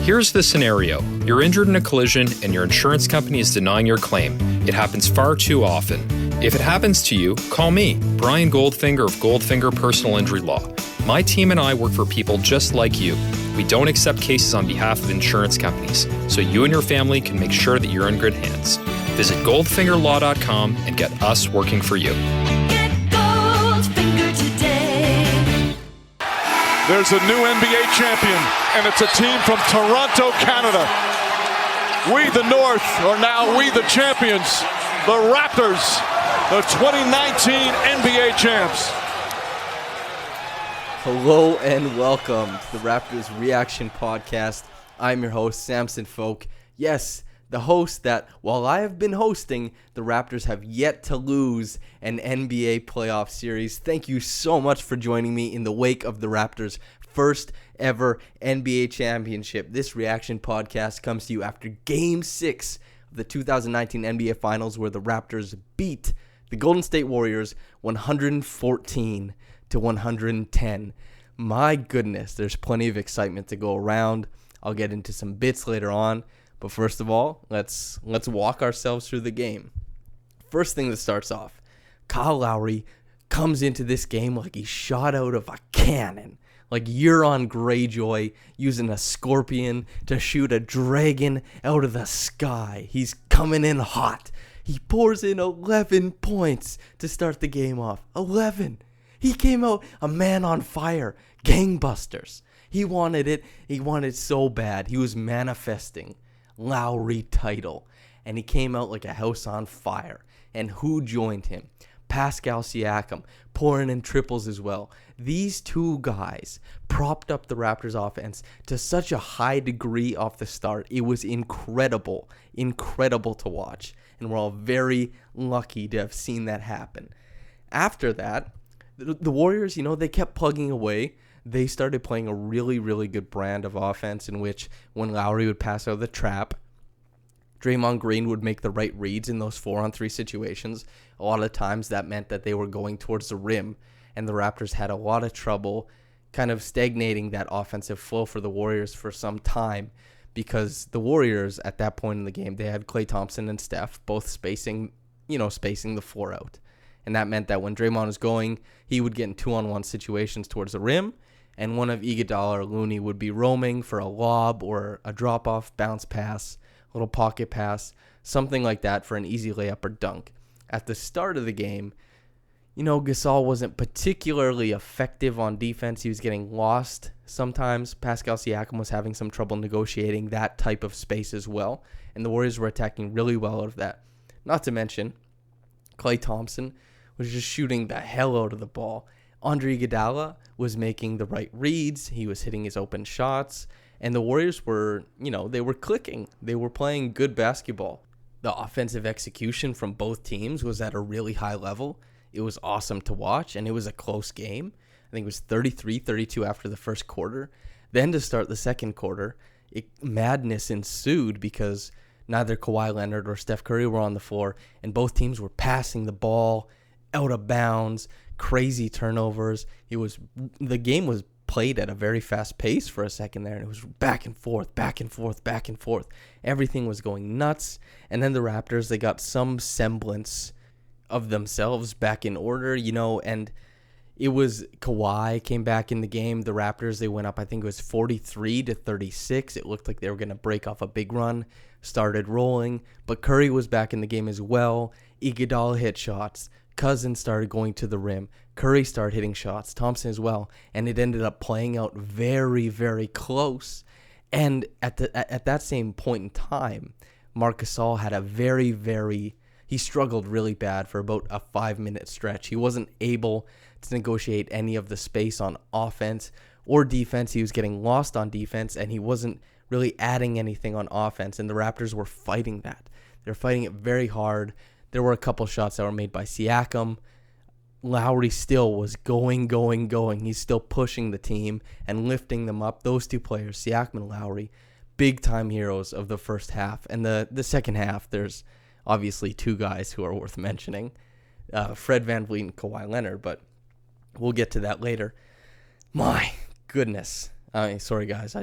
Here's the scenario. You're injured in a collision and your insurance company is denying your claim. It happens far too often. If it happens to you, call me, Brian Goldfinger of Goldfinger Personal Injury Law. My team and I work for people just like you. We don't accept cases on behalf of insurance companies, so you and your family can make sure that you're in good hands. Visit goldfingerlaw.com and get us working for you. Get Goldfinger today. There's a new NBA champion, and it's a team from Toronto, Canada. We, the North, are now we, the champions. The Raptors, the 2019 NBA champs. Hello and welcome to the Raptors Reaction Podcast. I'm your host, Samson Folk. Yes, the host that, while I have been hosting, the Raptors have yet to lose an NBA playoff series. Thank you so much for joining me in the wake of the Raptors' first ever NBA championship. This reaction podcast comes to you after Game 6 of the 2019 NBA Finals, where the Raptors beat the Golden State Warriors 114 to 110. My goodness, there's plenty of excitement to go around. I'll get into some bits later on, but first of all, let's walk ourselves through the game. First thing that starts off, Kyle Lowry comes into this game like he shot out of a cannon, like Euron Greyjoy using a scorpion to shoot a dragon out of the sky. He's coming in hot. He pours in 11 points to start the game off. 11. He came out a man on fire. Gangbusters. He wanted it. He wanted so bad. He was manifesting Lowry title. And he came out like a house on fire. And who joined him? Pascal Siakam, pouring in triples as well. These two guys propped up the Raptors offense to such a high degree off the start. It was incredible to watch. And we're all very lucky to have seen that happen. After that, the Warriors, they kept plugging away. They started playing a really, really good brand of offense in which when Lowry would pass out of the trap, Draymond Green would make the right reads in those 4-on-3 situations. A lot of times that meant that they were going towards the rim, and the Raptors had a lot of trouble kind of stagnating that offensive flow for the Warriors for some time, because the Warriors at that point in the game, they had Klay Thompson and Steph both spacing the floor out. And that meant that when Draymond was going, he would get in 2-on-1 situations towards the rim, and one of Iguodala or Looney would be roaming for a lob or a drop-off bounce pass, a little pocket pass, something like that for an easy layup or dunk. At the start of the game, Gasol wasn't particularly effective on defense. He was getting lost sometimes. Pascal Siakam was having some trouble negotiating that type of space as well, and the Warriors were attacking really well out of that. Not to mention, Klay Thompson was just shooting the hell out of the ball. Andre Iguodala was making the right reads. He was hitting his open shots. And the Warriors were, they were clicking. They were playing good basketball. The offensive execution from both teams was at a really high level. It was awesome to watch, and it was a close game. I think it was 33-32 after the first quarter. Then to start the second quarter, madness ensued because neither Kawhi Leonard or Steph Curry were on the floor, and both teams were passing the ball out of bounds, crazy turnovers. The game was played at a very fast pace for a second there, and it was back and forth. Everything was going nuts, and then the Raptors, they got some semblance of themselves back in order, and it was Kawhi came back in the game. The Raptors, they went up, I think it was 43-36. It looked like they were going to break off a big run, started rolling, but Curry was back in the game as well. Iguodala hit shots. Cousins started going to the rim. Curry started hitting shots. Thompson as well. And it ended up playing out very, very close. And at that same point in time, Marc Gasol had he struggled really bad for about a 5-minute stretch. He wasn't able to negotiate any of the space on offense or defense. He was getting lost on defense, and he wasn't really adding anything on offense. And the Raptors were fighting that. They're fighting it very hard. There were a couple shots that were made by Siakam. Lowry still was going. He's still pushing the team and lifting them up. Those two players, Siakam and Lowry, big-time heroes of the first half. And the second half, there's obviously two guys who are worth mentioning, Fred VanVleet and Kawhi Leonard, but we'll get to that later. My goodness. Sorry, guys.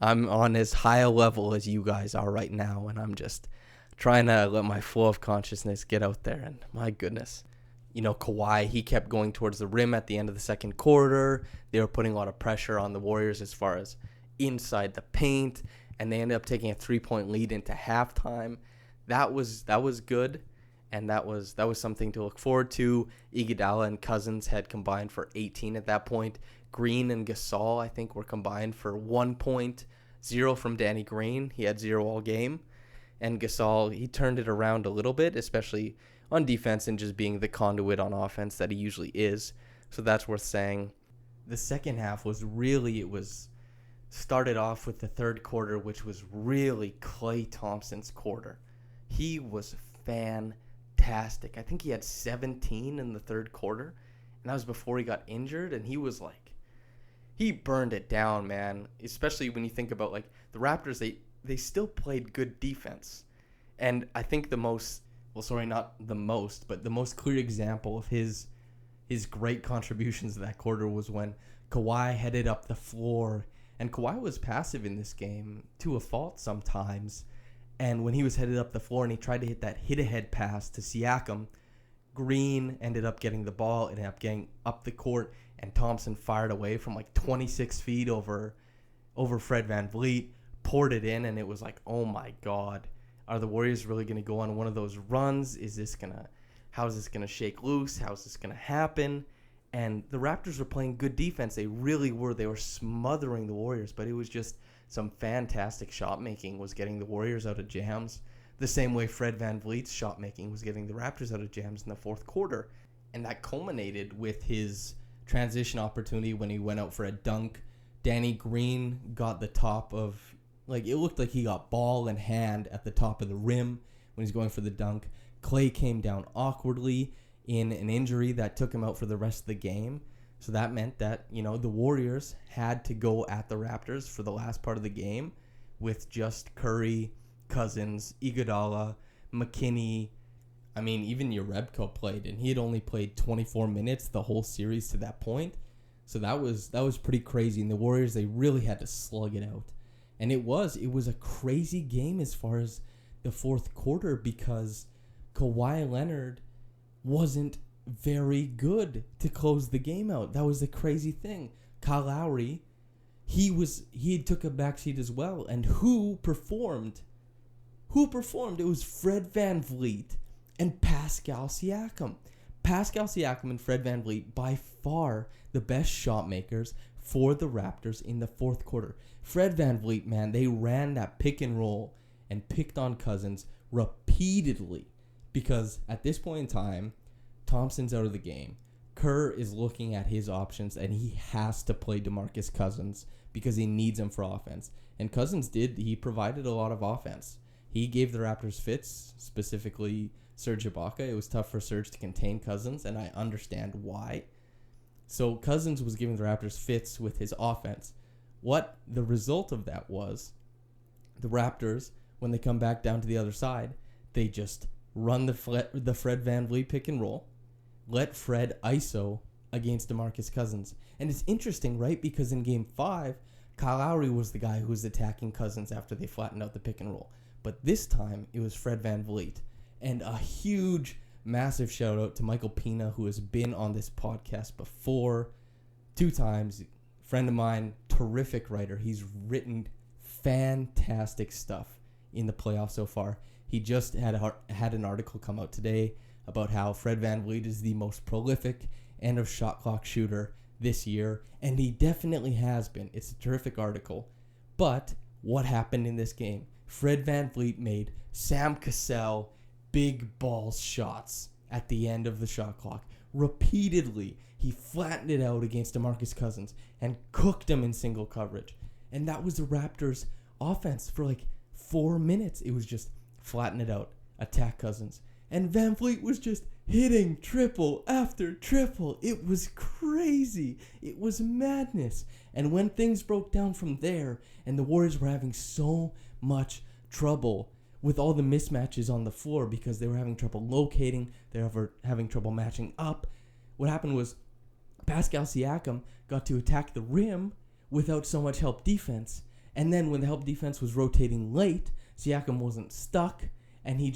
I'm on as high a level as you guys are right now, and I'm just trying to let my flow of consciousness get out there. And my goodness, Kawhi, he kept going towards the rim at the end of the second quarter. They were putting a lot of pressure on the Warriors as far as inside the paint, and they ended up taking a 3-point lead into halftime. That was good, and that was something to look forward to. Iguodala and Cousins had combined for 18 at that point. Green and Gasol, I think, were combined for 1 point. 0 from Danny Green. He had 0 all game. And Gasol, he turned it around a little bit, especially on defense and just being the conduit on offense that he usually is. So that's worth saying. The second half started off with the third quarter, which was really Klay Thompson's quarter. He was fantastic. I think he had 17 in the third quarter, and that was before he got injured, and he burned it down, man. Especially when you think about the Raptors, they still played good defense. And I think the most clear example of his great contributions to that quarter was when Kawhi headed up the floor. And Kawhi was passive in this game to a fault sometimes. And when he was headed up the floor and he tried to hit that hit-ahead pass to Siakam, Green ended up getting the ball, ended up getting up the court, and Thompson fired away from 26 feet over Fred VanVleet, poured it in, and it was oh my God, are the Warriors really going to go on one of those runs? How is this going to shake loose? How is this going to happen? And the Raptors were playing good defense. They really were. They were smothering the Warriors, but it was just some fantastic shot making was getting the Warriors out of jams, the same way Fred VanVleet's shot making was getting the Raptors out of jams in the fourth quarter. And that culminated with his transition opportunity when he went out for a dunk. Danny Green got the top of, it looked like he got ball in hand at the top of the rim when he's going for the dunk. Klay came down awkwardly in an injury that took him out for the rest of the game. So that meant that, the Warriors had to go at the Raptors for the last part of the game with just Curry, Cousins, Iguodala, McKinney. I mean, even Jerebko played, and he had only played 24 minutes the whole series to that point. So that was pretty crazy. And the Warriors, they really had to slug it out. And it was a crazy game as far as the fourth quarter because Kawhi Leonard wasn't very good to close the game out. That was the crazy thing. Kyle Lowry, he took a backseat as well. And who performed? It was Fred VanVleet and Pascal Siakam. Pascal Siakam and Fred VanVleet, by far the best shot makers for the Raptors in the fourth quarter. Fred VanVleet, man, they ran that pick and roll and picked on Cousins repeatedly because at this point in time, Thompson's out of the game. Kerr is looking at his options, and he has to play DeMarcus Cousins because he needs him for offense. And Cousins he provided a lot of offense. He gave the Raptors fits, specifically Serge Ibaka. It was tough for Serge to contain Cousins, and I understand why. So Cousins was giving the Raptors fits with his offense. What the result of that was, the Raptors, when they come back down to the other side, they just run the Fred VanVleet pick and roll, let Fred ISO against DeMarcus Cousins. And it's interesting, right? Because in Game 5, Kyle Lowry was the guy who was attacking Cousins after they flattened out the pick and roll. But this time, it was Fred VanVleet. And a huge, massive shout out to Michael Pina, who has been on this podcast before 2 times. Friend of mine, terrific writer. He's written fantastic stuff in the playoffs so far. He just had an article come out today about how Fred VanVleet is the most prolific end of shot clock shooter this year, and he definitely has been. It's a terrific article. But what happened in this game? Fred VanVleet made Sam Cassell big ball shots at the end of the shot clock. Repeatedly, he flattened it out against DeMarcus Cousins and cooked him in single coverage. And that was the Raptors' offense for 4 minutes. It was just flatten it out, attack Cousins. And VanVleet was just hitting triple after triple. It was crazy. It was madness. And when things broke down from there, and the Warriors were having so much trouble with all the mismatches on the floor because they were having trouble locating, they were having trouble matching up, what happened was Pascal Siakam got to attack the rim without so much help defense. And then when the help defense was rotating late, Siakam wasn't stuck, and he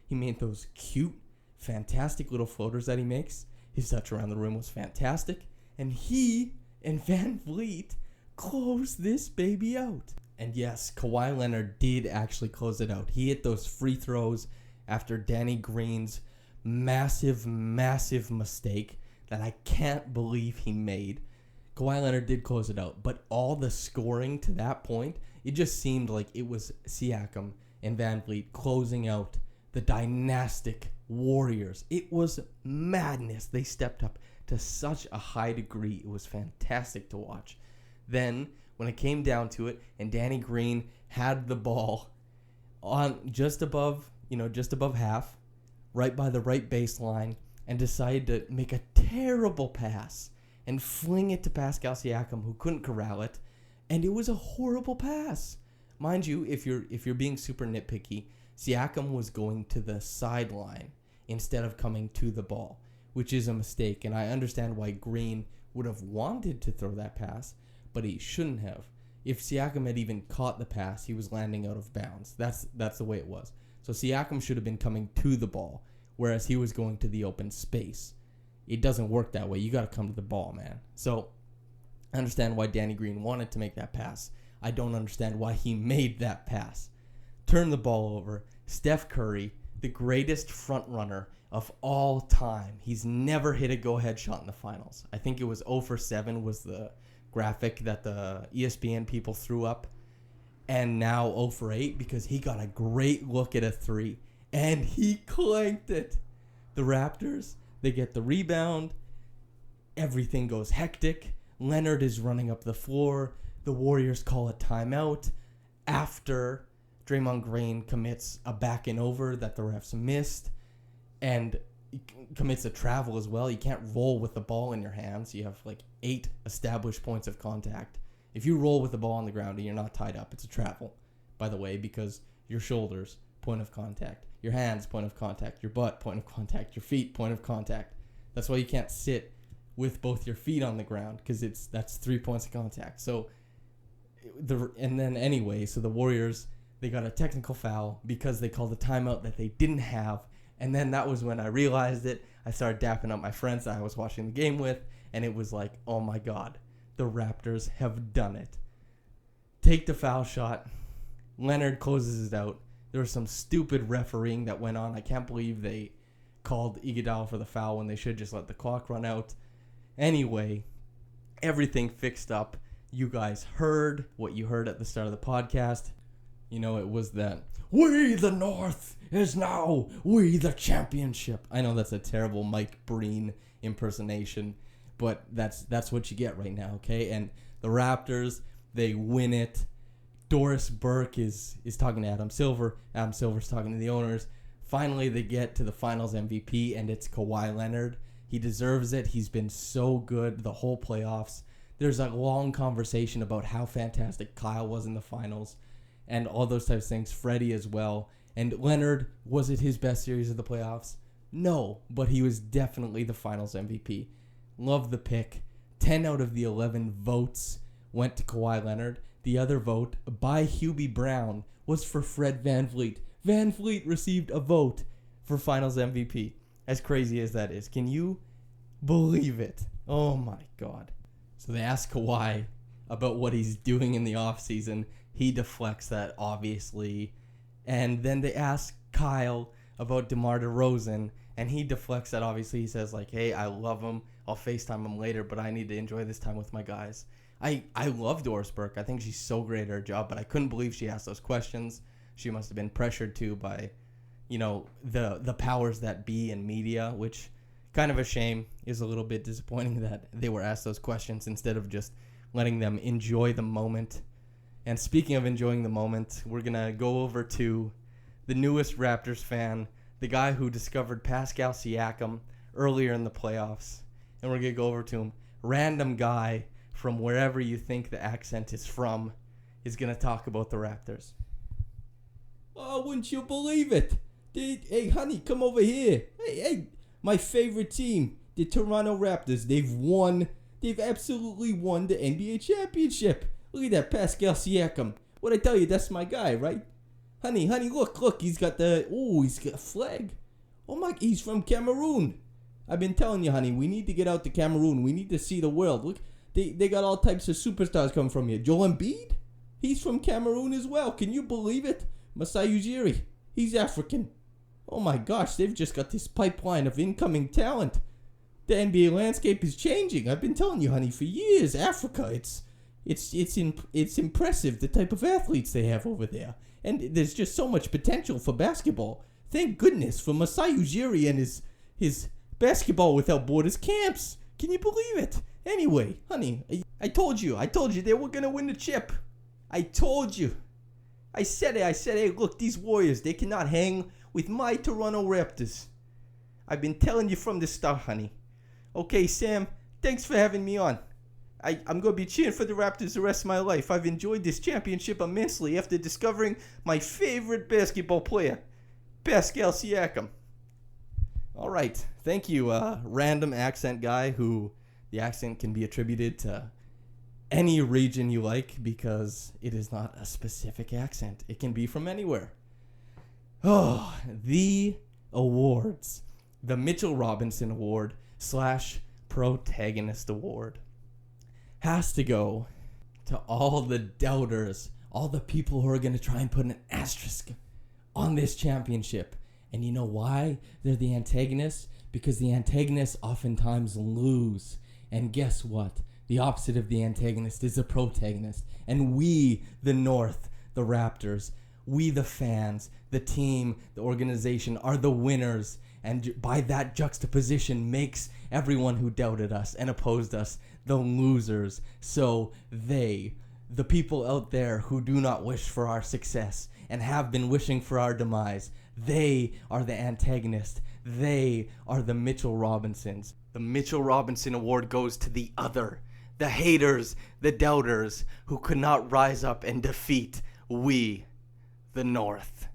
made those cute, fantastic little floaters that he makes. His touch around the rim was fantastic, and he and VanVleet closed this baby out. And yes, Kawhi Leonard did actually close it out. He hit those free throws after Danny Green's massive mistake that I can't believe he made. Kawhi Leonard did close it out, but all the scoring to that point, it just seemed like it was Siakam and VanVleet closing out the dynastic Warriors. It was madness. They stepped up to such a high degree. It was fantastic to watch. Then, when it came down to it, and Danny Green had the ball on just above half, right by the right baseline, and decided to make a terrible pass and fling it to Pascal Siakam, who couldn't corral it, and it was a horrible pass. Mind you, if you're being super nitpicky, Siakam was going to the sideline instead of coming to the ball, which is a mistake, and I understand why Green would have wanted to throw that pass, but he shouldn't have. If Siakam had even caught the pass, he was landing out of bounds. That's the way it was. So Siakam should have been coming to the ball, whereas he was going to the open space. It doesn't work that way. You got to come to the ball, man. So I understand why Danny Green wanted to make that pass. I don't understand why he made that pass. Turn the ball over. Steph Curry, the greatest front runner of all time. He's never hit a go-ahead shot in the finals. I think it was 0 for 7 was the graphic that the ESPN people threw up. And now 0 for 8 because he got a great look at a 3. And he clanked it. The Raptors, they get the rebound. Everything goes hectic. Leonard is running up the floor. The Warriors call a timeout after Draymond Green commits a back and over that the refs missed and commits a travel as well. You can't roll with the ball in your hands. You have like 8 established points of contact. If you roll with the ball on the ground and you're not tied up, it's a travel, by the way, because your shoulders, point of contact. Your hands, point of contact. Your butt, point of contact. Your feet, point of contact. That's why you can't sit with both your feet on the ground, because that's 3 points of contact. So the Warriors, they got a technical foul because they called a timeout that they didn't have. And then that was when I realized it. I started dapping up my friends that I was watching the game with, and it was like, oh my God, the Raptors have done it. Take the foul shot. Leonard closes it out. There was some stupid refereeing that went on. I can't believe they called Iguodala for the foul when they should just let the clock run out. Anyway, everything fixed up. You guys heard what you heard at the start of the podcast. You know, it was that, "We the North is now we the championship." I know that's a terrible Mike Breen impersonation, but that's what you get right now, okay? And the Raptors, they win it. Doris Burke is talking to Adam Silver. Adam Silver's talking to the owners. Finally, they get to the finals MVP, and it's Kawhi Leonard. He deserves it. He's been so good the whole playoffs. There's a long conversation about how fantastic Kyle was in the finals and all those types of things. Freddie as well. And Leonard, was it his best series of the playoffs? No, but he was definitely the finals MVP. Love the pick. 10 out of the 11 votes went to Kawhi Leonard. The other vote by Hubie Brown was for Fred VanVleet. VanVleet received a vote for finals MVP. As crazy as that is. Can you believe it? Oh my God. So they asked Kawhi about what he's doing in the offseason. He deflects that, obviously. And then they ask Kyle about DeMar DeRozan, and he deflects that, obviously. He says, like, hey, I love him. I'll FaceTime him later, but I need to enjoy this time with my guys. I love Doris Burke. I think she's so great at her job, but I couldn't believe she asked those questions. She must have been pressured to by, you know, the powers that be in media, which kind of a shame. Is a little bit disappointing that they were asked those questions instead of just letting them enjoy the moment. And speaking of enjoying the moment, we're going to go over to the newest Raptors fan, the guy who discovered Pascal Siakam earlier in the playoffs. And we're going to go over to him. Random guy from wherever you think the accent is from is going to talk about the Raptors. Oh, wouldn't you believe it? Hey, honey, come over here. Hey, my favorite team, the Toronto Raptors. They've absolutely won the NBA championship. Look at that, Pascal Siakam. What I tell you, that's my guy, right? Honey, look, he's got a flag. Oh my, he's from Cameroon. I've been telling you, honey, we need to get out to Cameroon. We need to see the world. Look, they got all types of superstars coming from here. Joel Embiid, he's from Cameroon as well. Can you believe it? Masai Ujiri, he's African. Oh my gosh, they've just got this pipeline of incoming talent. The NBA landscape is changing. I've been telling you, honey, for years. Africa, it's impressive the type of athletes they have over there, and there's just so much potential for basketball. Thank goodness for Masai Ujiri and his basketball without borders camps. Can you believe it? Anyway, honey, I told you they were gonna win the chip. I told you. I said it. Hey, look, these Warriors, they cannot hang with my Toronto Raptors. I've been telling you from the start, honey. Okay, Sam, thanks for having me on. I'm going to be cheering for the Raptors the rest of my life. I've enjoyed this championship immensely after discovering my favorite basketball player, Pascal Siakam. All right. Thank you, random accent guy who the accent can be attributed to any region you like because it is not a specific accent. It can be from anywhere. Oh, the awards. The Mitchell Robinson Award / Protagonist Award has to go to all the doubters, all the people who are going to try and put an asterisk on this championship. And you know why they're the antagonists? Because the antagonists oftentimes lose. And guess what? The opposite of the antagonist is the protagonist. And we, the North, the Raptors, we, the fans, the team, the organization, are the winners. And by that juxtaposition makes everyone who doubted us and opposed us the losers. So they, the people out there who do not wish for our success and have been wishing for our demise, they are the antagonist. They are the Mitchell Robinsons. The Mitchell Robinson Award goes to the other, the haters, the doubters who could not rise up and defeat we, the North.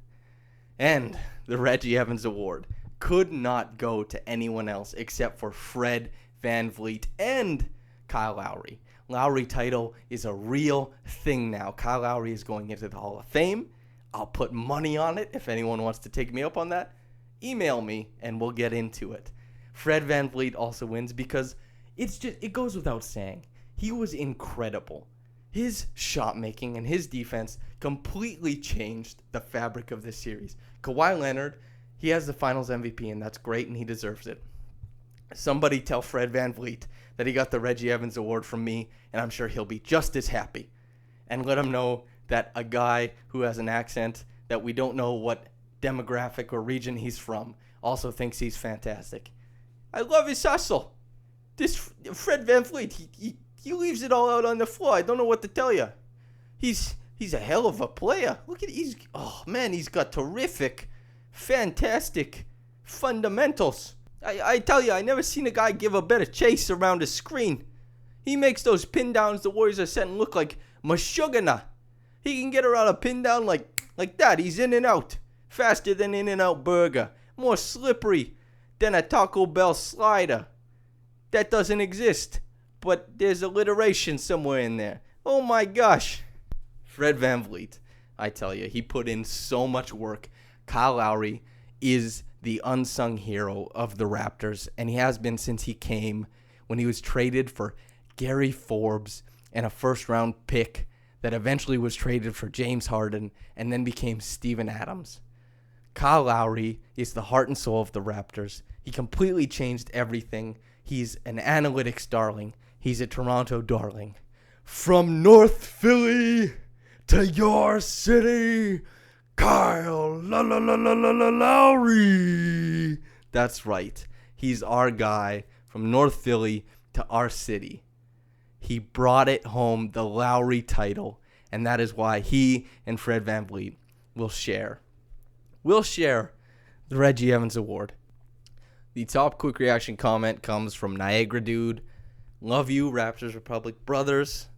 And the Reggie Evans Award could not go to anyone else except for Fred VanVleet and Kyle Lowry. Lowry title is a real thing now. Kyle Lowry is going into the Hall of Fame. I'll put money on it if anyone wants to take me up on that. Email me and we'll get into it. Fred VanVleet also wins because it goes without saying. He was incredible. His shot making and his defense completely changed the fabric of this series. Kawhi Leonard, he has the finals MVP, and that's great, and he deserves it. Somebody tell Fred VanVleet that he got the Reggie Evans Award from me, and I'm sure he'll be just as happy. And let him know that a guy who has an accent that we don't know what demographic or region he's from also thinks he's fantastic. I love his hustle. This Fred VanVleet, he leaves it all out on the floor. I don't know what to tell you. He's a hell of a player. Look at he's got terrific, fantastic fundamentals. I tell you, I never seen a guy give a better chase around a screen. He makes those pin downs the Warriors are setting look like Meshuggah. He can get around a pin down like that. He's in and out. Faster than In-N-Out Burger. More slippery than a Taco Bell slider. That doesn't exist. But there's alliteration somewhere in there. Oh my gosh. Fred VanVleet, I tell you, he put in so much work. Kyle Lowry is the unsung hero of the Raptors, and he has been since he came when he was traded for Gary Forbes and a first-round pick that eventually was traded for James Harden and then became Steven Adams. Kyle Lowry is the heart and soul of the Raptors. He completely changed everything. He's an analytics darling. He's a Toronto darling. From North Philly to your city, Kyle Lowry. That's right. He's our guy from North Philly to our city. He brought it home, the Lowry title, and that is why he and Fred VanVleet will share the Reggie Evans Award. The top quick reaction comment comes from Niagara Dude. Love you, Raptors Republic brothers.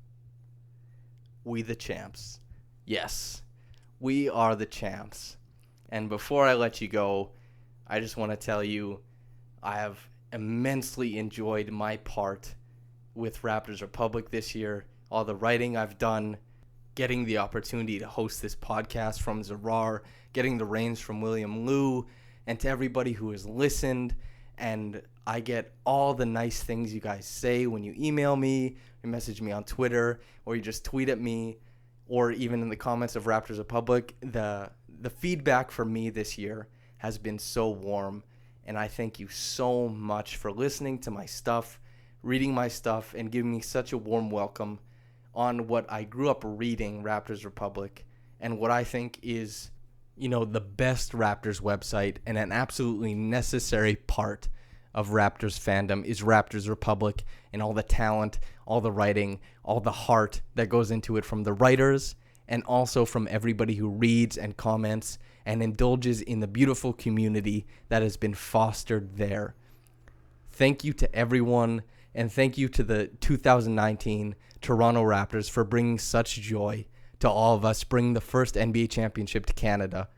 We the champs. Yes, we are the champs. And before I let you go, I just want to tell you I have immensely enjoyed my part with Raptors Republic this year. All the writing I've done, getting the opportunity to host this podcast from Zarar, getting the reins from William Liu, and to everybody who has listened. And I get all the nice things you guys say when you email me, you message me on Twitter, or you just tweet at me, or even in the comments of Raptors Republic. The feedback for me this year has been so warm, and I thank you so much for listening to my stuff, reading my stuff, and giving me such a warm welcome on what I grew up reading, Raptors Republic, and what I think is, the best Raptors website and an absolutely necessary part of Raptors fandom is Raptors Republic, and all the talent, all the writing, all the heart that goes into it from the writers and also from everybody who reads and comments and indulges in the beautiful community that has been fostered there. Thank you to everyone, and thank you to the 2019 Toronto Raptors for bringing such joy to all of us, bringing the first NBA championship to Canada.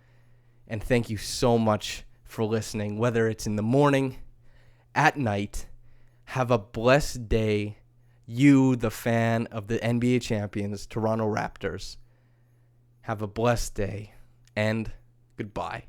And thank you so much for listening, whether it's in the morning, at night. Have a blessed day, you, the fan of the NBA champions, Toronto Raptors. Have a blessed day, and goodbye.